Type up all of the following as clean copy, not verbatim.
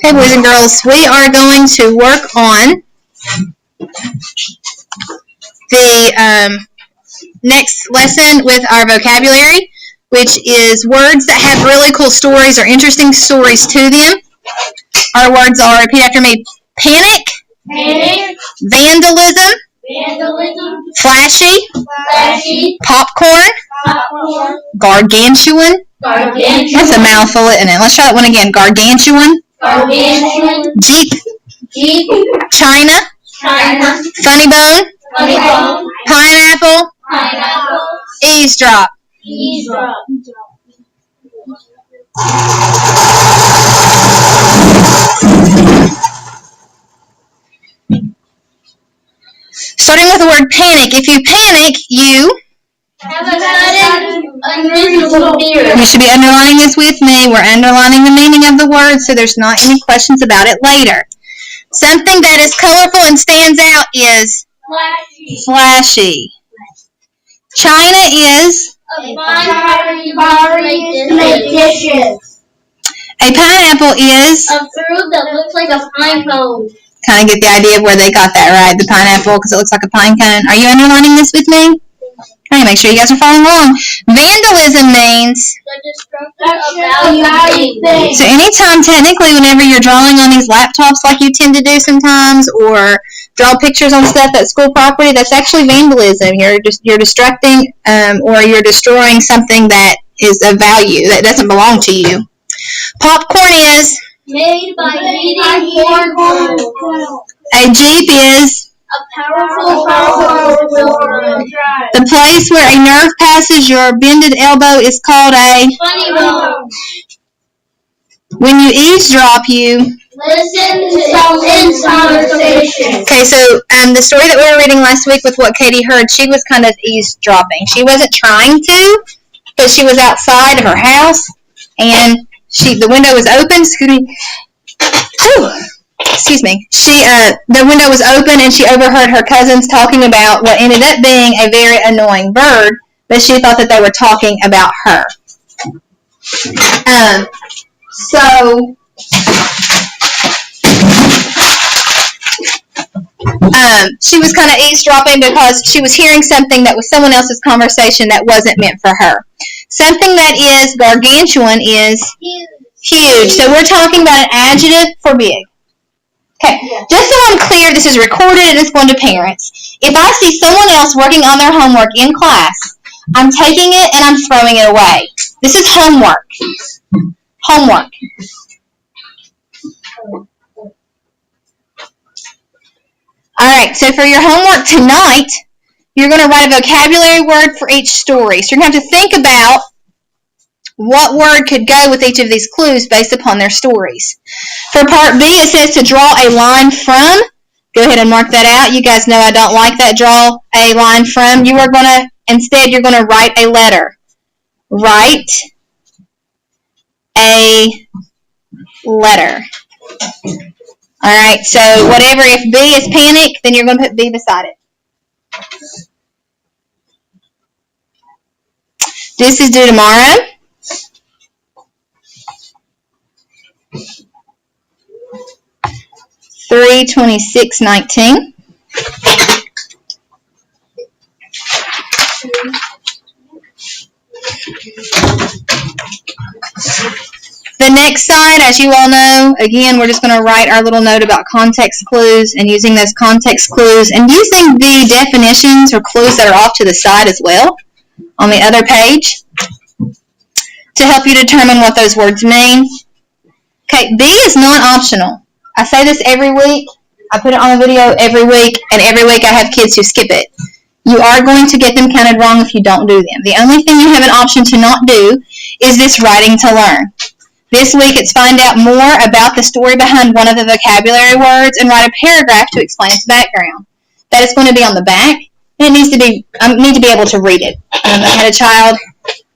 Okay, boys and girls, we are going to work on the next lesson with our vocabulary, which is words that have really cool stories or interesting stories to them. Our words are, repeat after me, panic, vandalism, flashy, popcorn, gargantuan. That's a mouthful, isn't it? Let's try that one again. Gargantuan. Jeep. China. Funny bone. Pineapple. Eavesdrop. Starting with the word panic. If you panic, you have a sudden, unreasonable fear. You should be underlining this with me. We're underlining the meaning of the word so there's not any questions about it later. Something that is colorful and stands out is flashy. China is a fine pottery to make dishes. A pineapple is a fruit that looks like a pine cone. Kind of get the idea of where they got that, right? The pineapple, because it looks like a pine cone. Are you underlining this with me? Trying to make sure you guys are following along. Vandalism means the destruction of valuable things. So anytime, technically, whenever you're drawing on these laptops like you tend to do sometimes, or draw pictures on stuff at school property, that's actually vandalism. You're destructing or you're destroying something that is of value, that doesn't belong to you. Popcorn is made by eating corn. A Jeep is a powerful the place where a nerve passes your bended elbow is called a funny bone. When you eavesdrop, you listen to someone's conversation. Okay, so the story that we were reading last week with what Katie heard, she was kind of eavesdropping. She wasn't trying to, but she was outside of her house, and the window was open. Excuse me. The window was open, and she overheard her cousins talking about what ended up being a very annoying bird, but she thought that they were talking about her. She was kind of eavesdropping because she was hearing something that was someone else's conversation that wasn't meant for her. Something that is gargantuan is huge. So we're talking about an adjective for big. Okay, just so I'm clear, this is recorded and it's going to parents. If I see someone else working on their homework in class, I'm taking it and I'm throwing it away. This is homework. Homework. Alright, so for your homework tonight, you're going to write a vocabulary word for each story. So you're going to have to think about what word could go with each of these clues based upon their stories. For part B, it says to draw a line from. Go ahead and mark that out. You guys know I don't like that, draw a line from. Instead, you're going to write a letter. Write a letter. All right, so whatever, if B is panic, then you're going to put B beside it. This is due tomorrow. $326.19. The next side, as you all know, again, we're just going to write our little note about context clues and using those context clues and using the definitions or clues that are off to the side as well on the other page to help you determine what those words mean. Okay, B is not optional. I say this every week. I put it on the video every week, and every week I have kids who skip it. You are going to get them counted wrong if you don't do them. The only thing you have an option to not do is this writing to learn. This week it's find out more about the story behind one of the vocabulary words and write a paragraph to explain its background. That is going to be on the back. I need to be able to read it. I had a child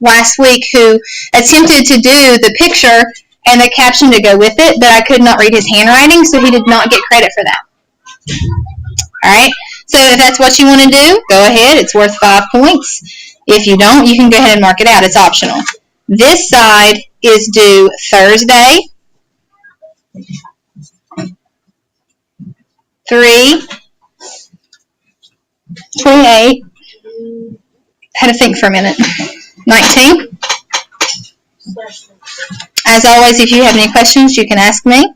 last week who attempted to do the picture and the caption to go with it, but I could not read his handwriting, so he did not get credit for that. Alright, so if that's what you want to do, go ahead. It's worth 5 points. If you don't, you can go ahead and mark it out. It's optional. This side is due Thursday, 3, 28. Had to think for a minute. 19. As always, if you have any questions, you can ask me.